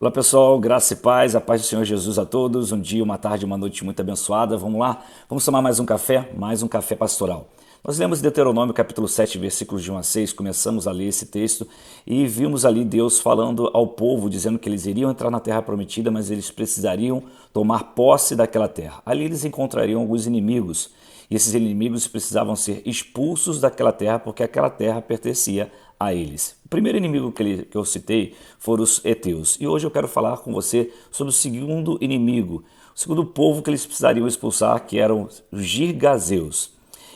Olá pessoal, graça e paz, a paz do Senhor Jesus a todos. Um dia, uma tarde, uma noite muito abençoada. Vamos lá? Vamos tomar mais um café pastoral. Nós lemos Deuteronômio capítulo 7, versículos de 1 a 6, começamos a ler esse texto e vimos ali Deus falando ao povo, dizendo que eles iriam entrar na terra prometida, mas eles precisariam tomar posse daquela terra. Ali eles encontrariam alguns inimigos e esses inimigos precisavam ser expulsos daquela terra porque aquela terra pertencia a eles. O primeiro inimigo que eu citei foram os heteus. E hoje eu quero falar com você sobre o segundo inimigo, o segundo povo que eles precisariam expulsar, que eram os girgazeus.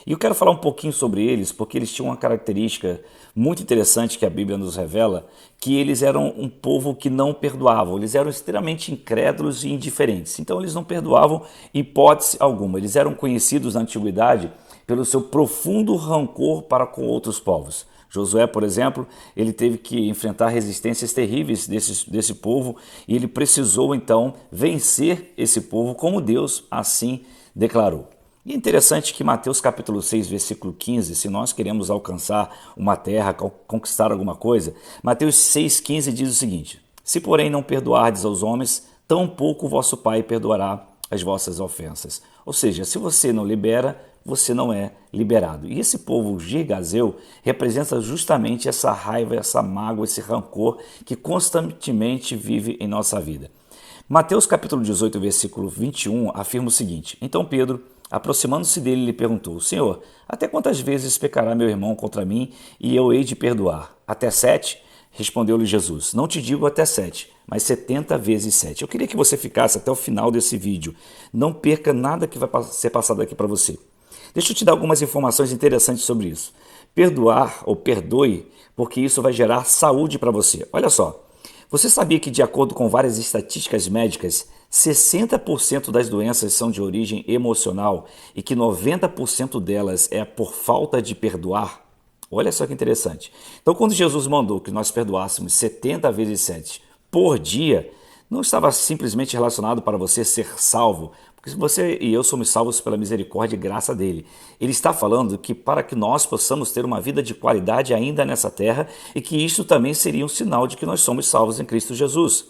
E eu quero falar um pouquinho sobre eles, porque eles tinham uma característica muito interessante que a Bíblia nos revela, que eles eram um povo que não perdoavam, eles eram extremamente incrédulos e indiferentes. Então eles não perdoavam hipótese alguma. Eles eram conhecidos na antiguidade pelo seu profundo rancor para com outros povos. Josué, por exemplo, ele teve que enfrentar resistências terríveis desse povo e ele precisou então vencer esse povo como Deus assim declarou. E é interessante que Mateus capítulo 6, versículo 15, se nós queremos alcançar uma terra, conquistar alguma coisa, Mateus 6,15 diz o seguinte: se porém não perdoardes aos homens, tampouco o vosso Pai perdoará as vossas ofensas. Ou seja, se você não libera, você não é liberado. E esse povo girgazeu representa justamente essa raiva, essa mágoa, esse rancor que constantemente vive em nossa vida. Mateus capítulo 18, versículo 21 afirma o seguinte: então Pedro, aproximando-se dele, lhe perguntou: Senhor, até quantas vezes pecará meu irmão contra mim e eu hei de perdoar? Até 7? Respondeu-lhe Jesus: não te digo até 7, mas 70 vezes 7. Eu queria que você ficasse até o final desse vídeo. Não perca nada que vai ser passado aqui para você. Deixa eu te dar algumas informações interessantes sobre isso. Perdoar ou perdoe, porque isso vai gerar saúde para você. Olha só. Você sabia que, de acordo com várias estatísticas médicas, 60% das doenças são de origem emocional e que 90% delas é por falta de perdoar? Olha só que interessante. Então, quando Jesus mandou que nós perdoássemos 70 vezes 7 por dia, não estava simplesmente relacionado para você ser salvo, porque você e eu somos salvos pela misericórdia e graça dele. Ele está falando que para que nós possamos ter uma vida de qualidade ainda nessa terra e que isso também seria um sinal de que nós somos salvos em Cristo Jesus.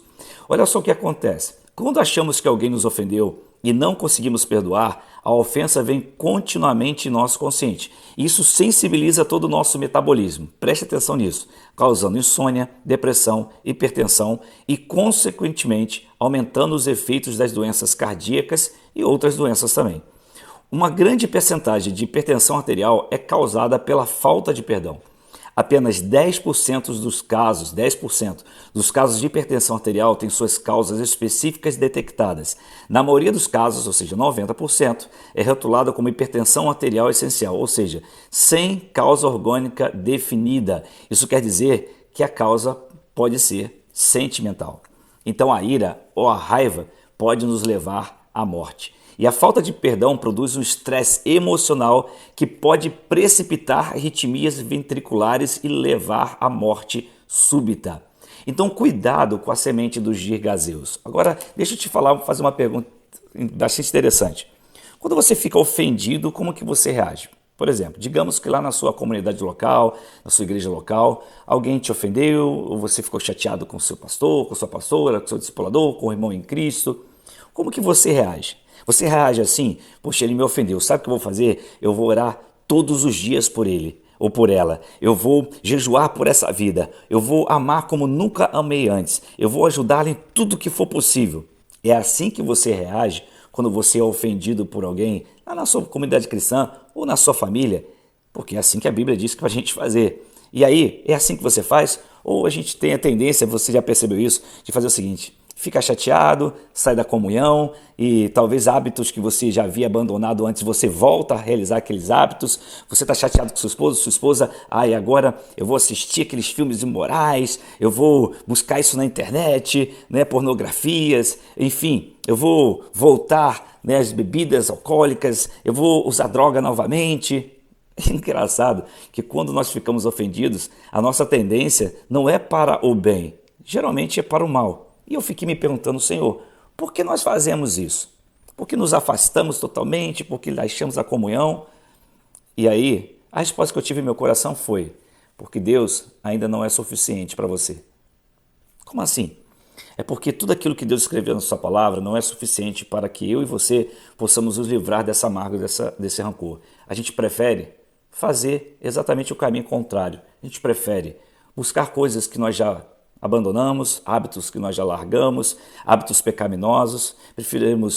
Olha só o que acontece. Quando achamos que alguém nos ofendeu e não conseguimos perdoar, a ofensa vem continuamente em nosso consciente. Isso sensibiliza todo o nosso metabolismo. Preste atenção nisso, causando insônia, depressão, hipertensão e, consequentemente, aumentando os efeitos das doenças cardíacas e outras doenças também. Uma grande percentagem de hipertensão arterial é causada pela falta de perdão. Apenas 10% dos casos de hipertensão arterial têm suas causas específicas detectadas. Na maioria dos casos, ou seja, 90%, é rotulada como hipertensão arterial essencial, ou seja, sem causa orgânica definida. Isso quer dizer que a causa pode ser sentimental. Então a ira ou a raiva pode nos levar à morte. E a falta de perdão produz um estresse emocional que pode precipitar arritmias ventriculares e levar à morte súbita. Então, cuidado com a semente dos girgazeus. Agora, deixa eu te fazer uma pergunta bastante interessante. Quando você fica ofendido, como que você reage? Por exemplo, digamos que lá na sua comunidade local, na sua igreja local, alguém te ofendeu, ou você ficou chateado com o seu pastor, com a sua pastora, com o seu discipulador, com o irmão em Cristo. Como que você reage? Você reage assim: poxa, ele me ofendeu, sabe o que eu vou fazer? Eu vou orar todos os dias por ele ou por ela. Eu vou jejuar por essa vida. Eu vou amar como nunca amei antes. Eu vou ajudá-la em tudo que for possível. É assim que você reage quando você é ofendido por alguém lá na sua comunidade cristã ou na sua família? Porque é assim que a Bíblia diz que a gente fazer. E aí, é assim que você faz? Ou a gente tem a tendência, você já percebeu isso, de fazer o seguinte: fica chateado, sai da comunhão e talvez hábitos que você já havia abandonado antes, você volta a realizar aqueles hábitos. Você está chateado com sua esposa, agora eu vou assistir aqueles filmes imorais, eu vou buscar isso na internet, né, pornografias, enfim, eu vou voltar, né, às bebidas alcoólicas, eu vou usar droga novamente. É engraçado que quando nós ficamos ofendidos, a nossa tendência não é para o bem, geralmente é para o mal. E eu fiquei me perguntando: Senhor, por que nós fazemos isso? Por que nos afastamos totalmente? Por que deixamos a comunhão? E aí, a resposta que eu tive em meu coração foi: porque Deus ainda não é suficiente para você. Como assim? É porque tudo aquilo que Deus escreveu na sua palavra não é suficiente para que eu e você possamos nos livrar dessa amarga, desse rancor. A gente prefere fazer exatamente o caminho contrário. A gente prefere buscar coisas que nós já abandonamos, hábitos que nós já largamos, hábitos pecaminosos,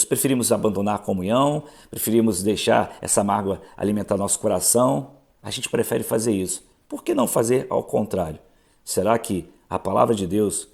preferimos abandonar a comunhão, preferimos deixar essa mágoa alimentar nosso coração. A gente prefere fazer isso. Por que não fazer ao contrário? Será que a palavra de Deus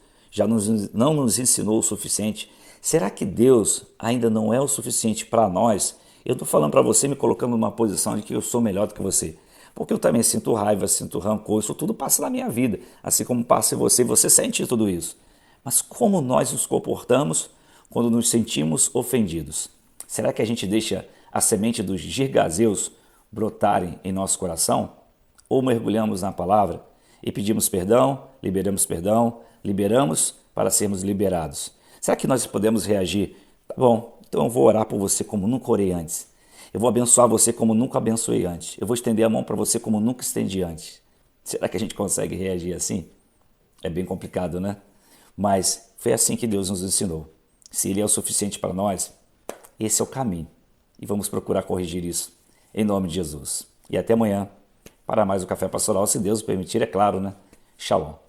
não nos ensinou o suficiente? Será que Deus ainda não é o suficiente para nós? Eu estou falando para você, me colocando numa posição de que eu sou melhor do que você. Porque eu também sinto raiva, sinto rancor, isso tudo passa na minha vida. Assim como passa em você, você sente tudo isso. Mas como nós nos comportamos quando nos sentimos ofendidos? Será que a gente deixa a semente dos girgazeus brotarem em nosso coração? Ou mergulhamos na palavra e pedimos perdão, liberamos para sermos liberados? Será que nós podemos reagir? Tá bom, então eu vou orar por você como nunca orei antes. Eu vou abençoar você como nunca abençoei antes. Eu vou estender a mão para você como nunca estendi antes. Será que a gente consegue reagir assim? É bem complicado, né? Mas foi assim que Deus nos ensinou. Se Ele é o suficiente para nós, esse é o caminho. E vamos procurar corrigir isso. Em nome de Jesus. E até amanhã para mais um Café Pastoral, se Deus permitir, é claro, né? Shalom.